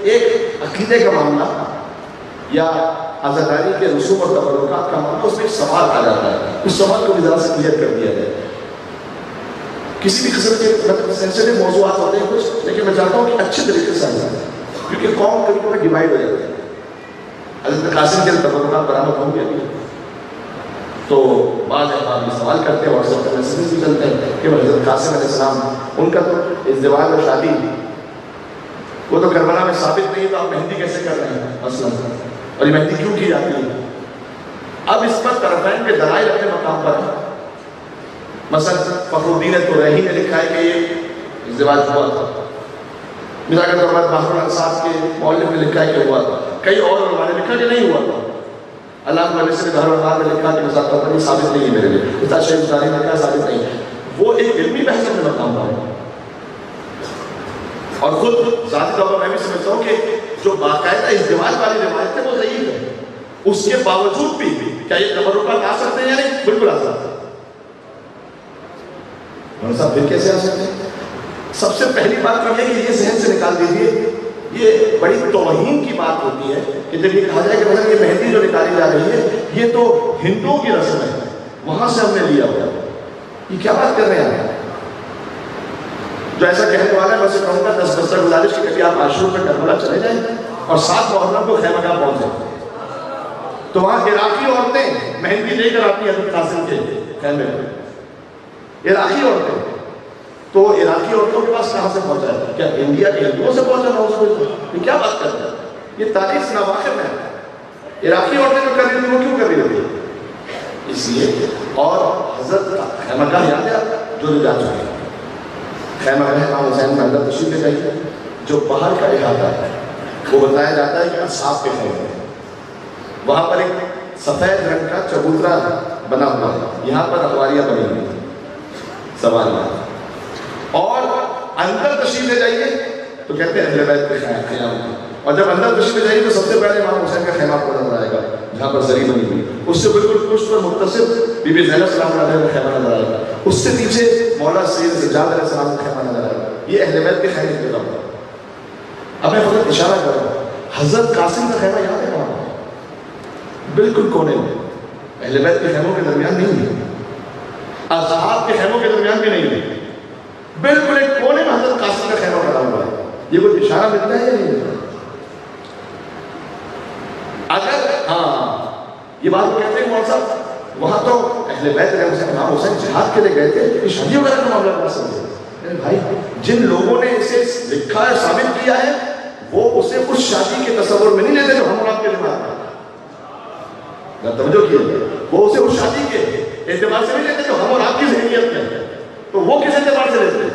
ایک عقیدے کا معاملہ یا عزاداری کے رسوم اور تبرکات کا معاملہ، اس میں ایک سوال آ جاتا ہے، اس سوال کو بھی ذرا سے کلیئر کر دیا جائے۔ کسی بھی قسم کے مطلب سینسیٹیو موضوعات ہوتے ہیں کچھ، لیکن میں چاہتا ہوں کہ اچھے طریقے سے آئیں، کیونکہ قوم کبھی کبھی ڈیوائڈ ہو جاتی ہے۔ حضرت قاسم کے تبرکات برآمد ہوں گے ابھی، تو بعض احباب یہ سوال کرتے ہیں، واٹس ایپ پر میسیجز بھی چلتے ہیں کہ حضرت قاسم علیہ السلام ان کا تو ازدواج اور شادی وہ تو کربلا میں ثابت نہیں، تو آپ مہندی کیسے کر رہے ہیں مثلا، اور یہ مہندی کیوں کی جاتی ہے؟ اب اس پر طرفین کے دلائل اپنے مقام پر ہیں۔ مثلا فخر الدین طریحی نے لکھا ہے کہ یہ ازدواج ہوا تھا، مثال کے طور پر بحر الانصاف کے مؤلف نے لکھا ہے کہ ہوا تھا، کئی اور علماء نے لکھا کہ نہیں ہوا تھا۔ علامہ مجلسی نے بحر الانوار میں لکھا کہ مثال طور پر یہ ثابت نہیں ہے میرے لیے، استاد شیخ بخاری نے کہا ثابت نہیں ہے۔ وہ ایک علمی بحث اپنے مقام پر ہے، اور خود ذاتی طور پر میں بھی سمجھتا ہوں کہ جو باقاعدہ ازدواج والی روایت ہے وہ ضعیف ہے، اس کے باوجود بھی کیا یہ تبرکات آ سکتے ہیں یا نہیں؟ بالکل آ سکتے ہیں۔ صاحب پھر کیسے آ سکتے ہیں؟ سب سے پہلی بات تو یہ کہ یہ ذہن سے نکال دیجیے، یہ بڑی توہین کی بات ہوتی ہے کہ جب یہ کہا جائے کہ مثلا یہ مہندی جو نکالی جا رہی ہے یہ تو ہندوؤں کی رسم ہے، وہاں سے ہم نے لیا ہوا، یہ کیا بات کر رہے ہیں؟ جو ایسا کہنے والا ہے میں سے کہوں گا 10 گزارش کی کہ آپ عاشور میں کربلا چلے جائیں اور 7 محرم کو خیمہ گاہ پہنچ جائیں، تو وہاں عراقی عورتیں مہندی لے کر آتی ہیں حضرت قاسم کے خیمے میں، عراقی عورتیں، تو عراقی عورتوں کے پاس کہاں سے پہنچا ہے؟ کیا انڈیا کے ہندوؤں سے پہنچا ہے؟ یہ کیا بات کرتے ہیں؟ یہ تاریخ سے ناواقف ہے۔ عراقی عورتیں جو کر رہی تھی وہ کیوں کر رہی ہوتی؟ اس لیے، اور حضرت کا خیمہ گاہ یاد ہے جو جا چکے ہیں، خیمہ گاہ امام حسین میں اندر تشریف لے جائیے، جو باہر کا احاطہ ہے وہ بتایا جاتا ہے کہ اصحاب کے خیمے ہیں، وہاں پر ایک سفید رنگ کا چبوترا بنا ہوا ہے، یہاں پر اخباریاں بنی ہوئی ہیں سواریاں، اور اندر تشریف لے جائیے تو کہتے ہیں اہل بیت کے خیام، اور جب اندر تشریف لے جائیے تو سب سے پہلے امام حسین کا خیمہ آپ کو نظر آئے گا جہاں پر زری بنی ہوئی، اس سے بالکل پشت پر متصل بی بی زینب سلام علیہ کا خیمہ نظر آئے گا، اس سے پیچھے مولا سید سجاد علیہ السلام کا خیمہ نظر آئے گا۔ یہ اہل بیت کے خیمے کے طور پر اب میں فقط اشارہ کر رہا ہوں، حضرت قاسم کا خیمہ یاد ہے کہاں؟ بالکل کونے میں، اہل بیت کے خیموں کے درمیان نہیں ہے، اصحاب کے خیموں کے درمیان بھی نہیں ہے، بالکل ایک کونے میں حضرت قاسم کا خیمہ کھڑا ہوا ہے۔ یہ کوئی اشارہ ملتا ہے یا نہیں ملتا؟ اگر یہ بات کو کہتے ہیں مولانا صاحب وہاں تو اہل بیت علیہ السلام امام حسین جہاد کے لیے گئے تھے، یہ شادی وغیرہ کا معاملہ نہ سمجھے بھائی، جن لوگوں نے اسے لکھا ہے ثابت کیا ہے وہ اسے اس شادی کے تصور میں نہیں لیتے جو ہم اور آپ کے دماغ میں، توجہ کیے، وہ اسے اس شادی کے اعتبار سے نہیں لیتے جو ہم اور آپ کی ذہنیت میں ہے، تو وہ کس اعتبار سے لیتے ہیں؟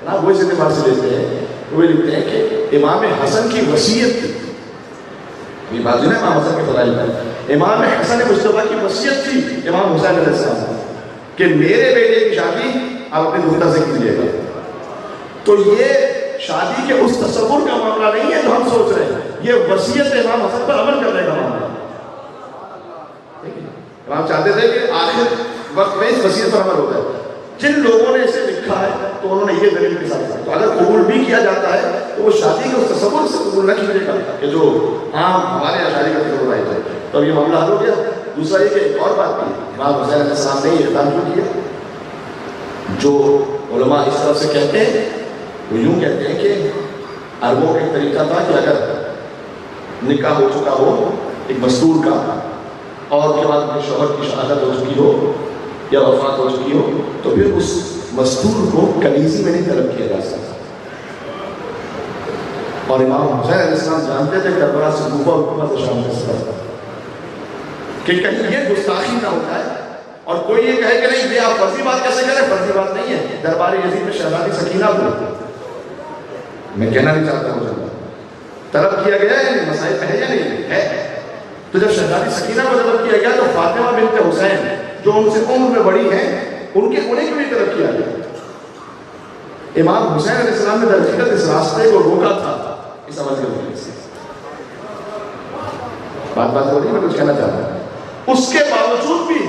نا وہ اس اعتبار سے لیتے ہیں، وہ لکھتے ہیں کہ امام حسن کی وصیت تھی، یہ بات جو ہے امام حسن کے فضائل میں، امام حسن مصطفیٰ کی وصیت تھی امام حسین علیہ السلام کہ میرے بیٹے کی شادی آپ اپنی دختر سے کیجیے گا، تو یہ شادی کے اس تصور کا معاملہ نہیں ہے جو ہم سوچ رہے ہیں، یہ وصیت امام حسن پر عمل کرنے کا معاملہ ہے۔ امام چاہتے تھے کہ آخر وقت میں اس وصیت پر عمل ہوتا ہے، جن لوگوں نے اسے لکھا ہے تو انہوں نے یہ دلیل کے ساتھ، تو اگر قبول بھی کیا جاتا ہے تو وہ شادی کے اس تصور سے قبول نہ کیجیے گا کہ جو عام ہمارے یہاں شادی کا تصور آئی ہے، تو اب یہ معاملہ حل ہو گیا۔ دوسرا یہ کہ ایک اور بات بھی امام حسین علیہ السلام نے یہ اقدام کیوں کیا؟ جو علماء اس طرف سے کہتے ہیں وہ یوں کہتے ہیں کہ عربوں کا ایک طریقہ تھا کہ اگر نکاح ہو چکا ہو ایک مستور کا اور اس کے بعد اپنے شوہر کی شہادت ہو چکی ہو یا وفات ہو چکی ہو تو پھر اس مستور کو کنیزی میں نہیں طلب کیا جا سکتا، اور امام حسین علیہ السلام جانتے تھے کربلا سے کوفہ اور کوفہ سے شام کا سفر کہ کہیں یہ گستاخی نہ ہوتا ہے اور کوئی یہ کہے کہ نہیں یہ آپ فرضی بات کیسے کریں، فرضی بات نہیں ہے، دربار یزید میں شہزادی سکینہ کو میں کہنا نہیں چاہتا ہوں طلب کیا گیا ہے، مسائل میں ہے یا نہیں ہے، تو جب شہزادی سکینہ کو طلب کیا گیا تو فاطمہ بنت حسین جو ان سے عمر میں بڑی ہیں انہیں کیوں نہیں طلب کیا گیا؟ امام حسین علیہ السلام نے درحقیقت اس راستے کو روکا تھا اس عمل کے وجہ سے، بات ہو رہی ہے، میں کچھ کہنا چاہتا ہوں۔ اس کے باوجود بھی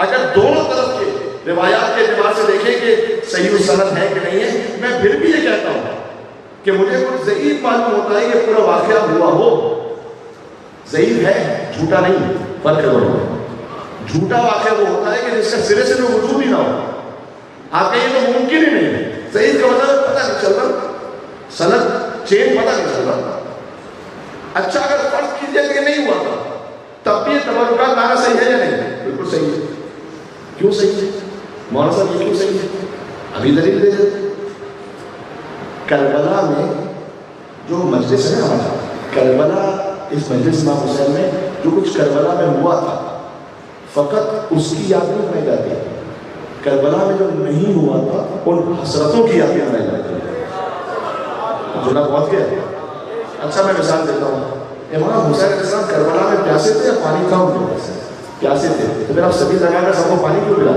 اگر دونوں طرف کے روایات کے اعتبار سے دیکھیں کہ صحیح السند ہے کہ نہیں ہے، میں پھر بھی یہ کہتا ہوں کہ مجھے کچھ ضعیف معلوم ہوتا ہے کہ پورا واقعہ ہوا ہو. ضعیف ہے، جھوٹا نہیں، فرق ہے. جھوٹا واقعہ وہ ہوتا ہے کہ جس کا سرے سے کوئی وجود ہی نہ ہو. آپ کہیں تو ممکن ہی نہیں ہے. ضعیف کا مطلب پتہ نہیں چل رہا، سند چین پتہ نہیں چل رہا. اچھا اگر فرض کیجیے کہ نہیں ہوا تھا تب بھی یہ تبرکات لانا صحیح ہے یا نہیں؟ بالکل صحیح ہے. کیوں صحیح ہے مولانا صاحب؟ یہ کیوں صحیح ہے؟ ابھی دلیل دے دیتے. کربلا میں جو مجلس ہے ہمارا، کربلا اس مجلس امام حسین میں جو کچھ کربلا میں ہوا تھا فقط اس کی یاد نہیں بنائی جاتی. کربلا میں جو نہیں ہوا تھا ان حسرتوں کی یاد بنائی جاتی ہے. جملہ پہنچ گیا. اچھا میں مثال دیتا ہوں. امام حسین علیہ السلام کربلا میں پیاسے تھے یا پانی تھا ان کے پاس؟ پیاسے تھے. تو پھر آپ سبھی لگا کر سب کو پانی کیوں پلا؟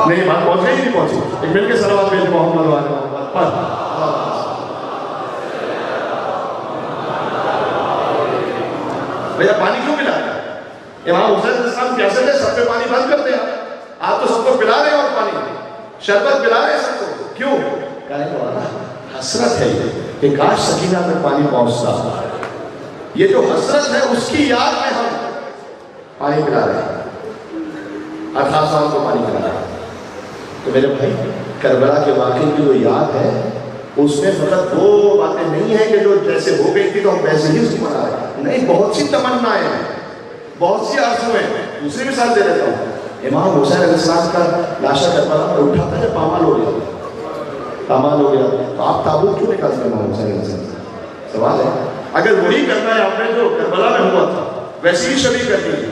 نہیں بات پہنچ گئی نہیں پہنچی. ایک مل کے صلوات بھیج محمد محمد بھیا پانی کیوں پلا رہے ہیں؟ امام حسین علیہ السلام پیاسے تھے، سب پہ پانی بند کرتے ہیں. آپ تو سب کو پلا رہے ہیں اور پانی شربت پلا رہے ہیں سب کو. کیوں؟ حسرت ہے کہ کاش سکینہ تک پانی پہنچتا. یہ جو حسرت ہے اس کی یاد میں ہم پانی پلا رہے ہیں، 18 سال کو پانی پلا رہے ہیں. تو میرے بھائی کربلا کے واقعے کی جو یاد ہے اس میں فقط وہ باتیں نہیں ہیں کہ جو جیسے ہو گئی تھی تو ہم ویسے ہی اس کو منا رہے ہیں. نہیں، بہت سی تمنائیں ہیں، بہت سی آرزویں ہیں. دوسری مثال دے دیتا ہوں. امام حسین علیہ السلام کا لاشا کربلا میں اٹھا تھا جب پامال ہو گیا. پامال ہو گیا تو آپ تابوت کیوں نکالتے ہیں امام حسین علیہ السلام؟ سوال ہے. اگر وہی کرنا ہے آپ نے جو کربلا میں ہوا تھا ویسے ہی شبیہ کرنی ہے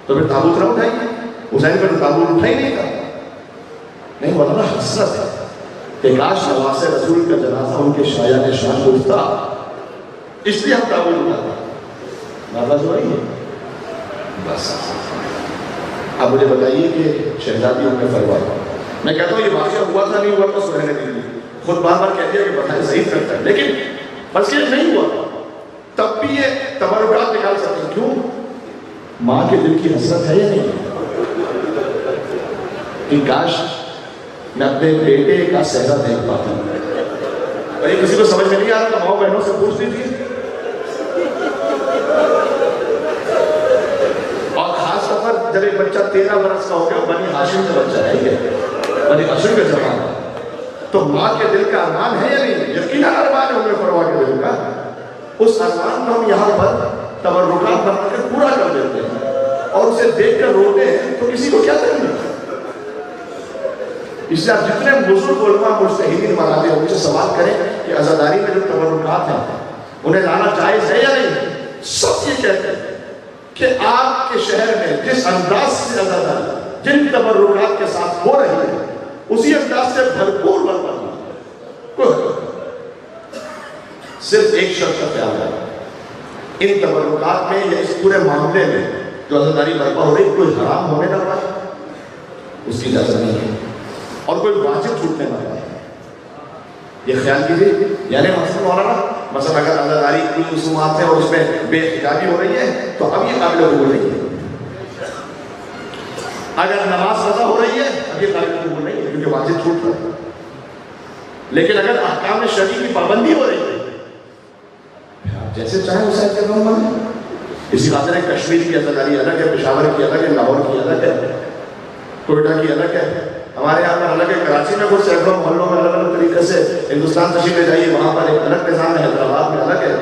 تو پھر تابوت نہ اٹھائیں گے. حسین پر تابوت اٹھا ہی نہیں تھا. نہیں ورنہ حسرت ہے کہ کاش نواز رسول کا جنازہ ان کے شایان شان کو اٹھتا، اس لیے ہم تابوت اٹھاتے ہیں. ناراض ہو رہی ہے بس. اب مجھے بتائیے کہ شہزادی ام فروہ، میں کہتا ہوں یہ واقعہ ہوا تھا نہیں ہوا تو رہنے کے لیے خود بار بار کہتی ہے کہ بتائیں ضعیف کرتا ہے، لیکن بس یہ نہیں ہوا تب بھی یہ تبرکات نکال سکتے ہیں. کیوں؟ ماں کے دل کی حسرت ہے یا نہیں کہ کاش میں اپنے بیٹے کا صحرا دیکھ پاتا ہوں. بھائی کسی کو سمجھ میں نہیں آ رہا تو ماؤں بہنوں سے پوچھ لیجیے. اور خاص طور پر جب ایک بچہ 13 برس کا ہو گیا، بنی ہاشم کا بچہ ہے یہ، بنی ہاشم کا زمان ہے، تو ماں کے دل کا ارمان ہے یا نہیں؟ یقیناً ارمان ہے ام فروہ کے دل کا. اس ارمان کو ہم یہاں پر تبرکات بنا کر پورا کر دیتے ہیں اور اسے دیکھ کر روتے ہیں تو کسی کو کیا کریں گے؟ اس لیے آپ جتنے بزرگ علماء مجتہدین مراتے ہیں ان سے سوال کریں کہ عزاداری میں جو تبرکات ہیں انہیں لانا جائز ہے یا نہیں. سب یہ کہتے ہیں کہ آپ کے شہر میں جس انداز سے عزاداری جن تبرکات کے ساتھ ہو رہی ہے اسی انداز سے بھرپور برپا کوئی صرف ایک شرط کا خیال ہے. ان تبرکات میں یا اس پورے معاملے میں جو عزاداری برپا ہو رہی کوئی حرام ہونے نہ پائے، اس کی اجازت نہیں ہے، اور کوئی واجب چھوٹنے نہ پائے. یہ خیال کیجیے. یعنی مثلا اگر عزاداری کی رسومات ہیں اور اس میں بے احتجاجی ہو رہی ہے تو اب یہ قابل قبول نہیں ہے. اگر نماز قضا ہو رہی ہے اب یہ قابل قبول نہیں ہے کیونکہ واجب چھوٹ رہا ہے. لیکن اگر احکام شرعی کی پابندی ہو رہی ہے آپ جیسے چاہیں اسے کرنا من. اسی خاطر ہے کشمیر کی عزاداری الگ ہے، پشاور کی الگ ہے، لاہور کی الگ ہے، کوئٹہ کی الگ ہے، ہمارے یہاں پر الگ ہے. کراچی میں کچھ سینکڑوں محلوں میں الگ الگ طریقے سے ہندوستان تشریف لے جائیے وہاں پر ایک الگ نظام ہے. حیدرآباد میں الگ ہے،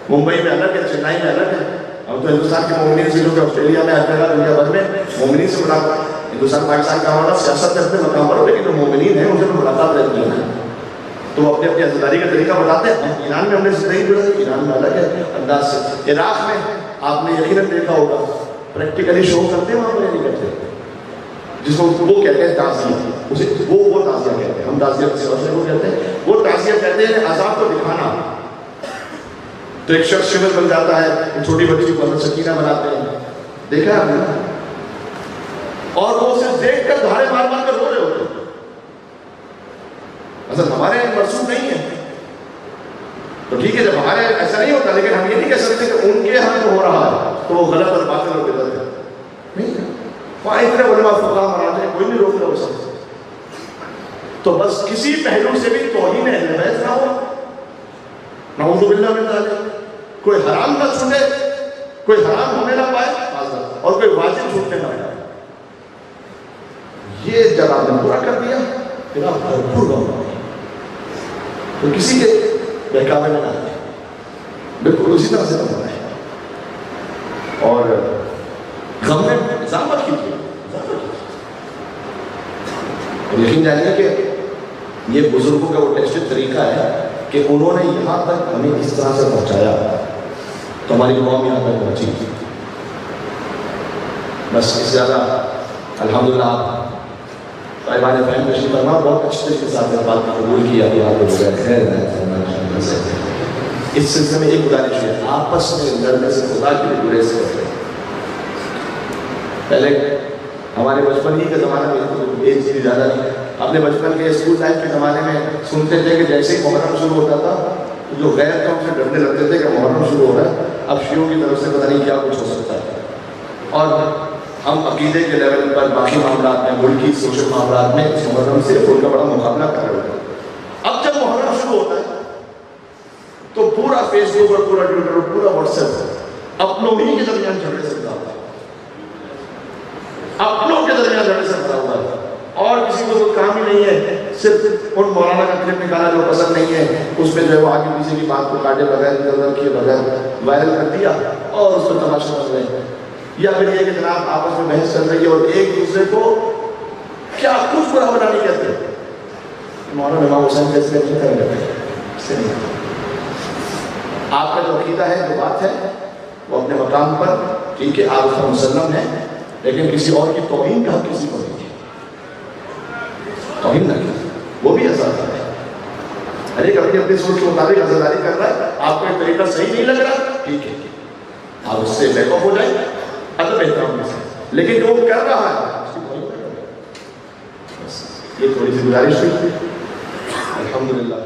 ممبئی میں الگ ہے، چنئی میں الگ ہے. ہم تو ہندوستان کے مومنین سے جو کہ آسٹریلیا میں ہر جگہ دنیا بھر میں مومنین سے ملاقات، ہندوستان پاکستان کا ہمارا سیاست میں اپنے مقام پر ہو لیکن جو مومنین ہیں ان سے ملاقات رہتی ہے تو وہ اپنی اپنی عزاداری کا طریقہ بتاتے ہیں. ایران میں ہم نے زندگی گزاری، ایران میں الگ ہے انداز سے. عراق میں آپ نے یقیناً دیکھا ہوگا پریکٹیکلی شو کرتے ہیں وہاں پر نہیں کرتے، جس کو وہ کہتے ہیں تعزیہ. اسے وہ تعزیہ کہتے ہیں، ہم تعزیہ کسی اور سے وہ کہتے ہیں. وہ تعزیہ کہتے ہیں عذاب کو دکھانا. تو ایک شخص شمل بن جاتا ہے، ایک چھوٹی بچی کو حضرت سکینہ بناتے ہیں، دیکھا آپ نے، اور وہ اسے دیکھ کر دھاڑے مار مار کر رو رہے ہوتے ہیں. اصل ہمارے مرسوم نہیں ہے تو ٹھیک ہے، جب ہمارے ایسا نہیں ہوتا، لیکن ہم یہ نہیں کہہ سکتے کہ ان کے ہاں جو ہو رہا ہے تو وہ غلط اور باطل اور بدعت ہے. نہیں، وہاں اتنے علماء فقہاء مراتے ہیں، کوئی نہیں روک رہا ہو سکتا. تو بس کسی پہلو سے بھی توہین اہل بیت نہ ہو، نعوذ باللہ من ذالک، کوئی حرام نہ چھوٹے، کوئی حرام ہونے نہ پائے اور کوئی واجب چھوٹنے نہ پائے۔ یہ جب آپ نے پورا کر دیا پھر آپ بھرپور غم ہوگی، تو کسی کے بہکاوے میں نہ آئے، بالکل اسی طرح سے غم ہونا ہے۔ اور غم میں اضافہ کیجیے، یقین جانیے کہ یہ بزرگوں کا وہ ٹیسٹڈ طریقہ ہے کہ انہوں نے یہاں تک ہمیں اس طرح سے پہنچایا تو ہماری قوم یہاں تک پہنچی۔ بس اس زیادہ الحمدللہ آپ صاحبان فہم تشریف فرما، بہت اچھے طریقے سے آپ نے بات قبول کیا کہ آپ لوگ خیر ہے۔ اس سلسلے میں ایک گزارش ہے، آپس میں لڑنے سے خدا کے لیے گریز کرتے ہیں۔ پہلے ہمارے بچپن ہی کے زمانے میں ایک چیز زیادہ نہیں، اپنے بچپن کے اسکول لائف کے زمانے میں سنتے تھے کہ جیسے ہی محرم شروع ہوتا تھا جو غیر تھے ان سے ڈرنے لگتے تھے کہ محرم شروع ہو رہا ہے، اب شیعوں کی طرف سے پتہ نہیں کیا کچھ ہو سکتا ہے۔ اور ہم عقیدے کے لیول پر باقی معاملات میں، ملکی سوشل معاملات میں اس محرم سے ان کا بڑا مقابلہ کر رہے ہوتے ہیں۔ اب جب محرم شروع ہوتا ہے تو پورا فیس بک اور پورا ٹویٹر اور پورا واٹس ایپ اپنوں ہی کے درمیان جھگڑے سے بھرا ہوا ہے، اپنوں کے درمیان جھگڑے سے بھرا ہوا ہے، اور کسی کو کوئی کام ہی نہیں ہے، صرف ان مولانا کا کلپ نکالا جو پسند نہیں ہے، اس میں جو ہے وہ آگے پیچھے کی بات کو کاٹے بغیر ادھر ادھر کیے بغیر وائرل کر دیا اور اس پر تماشا کر رہے ہیں، یا پھر یہ کہ جناب آپس میں بحث چل رہی ہے اور ایک دوسرے کو کیا کچھ برا بنا نہیں کہتے، مولانا امام حسین جیسے اپنی طرح کرتے ہیں، اس سے نہیں۔ آپ کا جو عقیدہ ہے، جو بات ہے، وہ اپنے مقام پر ٹھیک ہے، آپ اس کا مسلم ہے، لیکن کسی اور کی توہین کا کسی کو نہیں ہے، توہین نہ کی، وہ بھی عزادار ہے۔ ہر ایک اپنی سوچ کے مطابق عزاداری کر رہا ہے، آپ کو ایک طریقہ صحیح نہیں لگ رہا، ٹھیک ہے، آپ اس سے بیک آف ہو جائیں ادب احترام کے ساتھ، لیکن جو وہ کر رہا ہے اس کی توہین نہ کریں۔ بس یہ تھوڑی سی گزارش ہوئی، الحمدللہ۔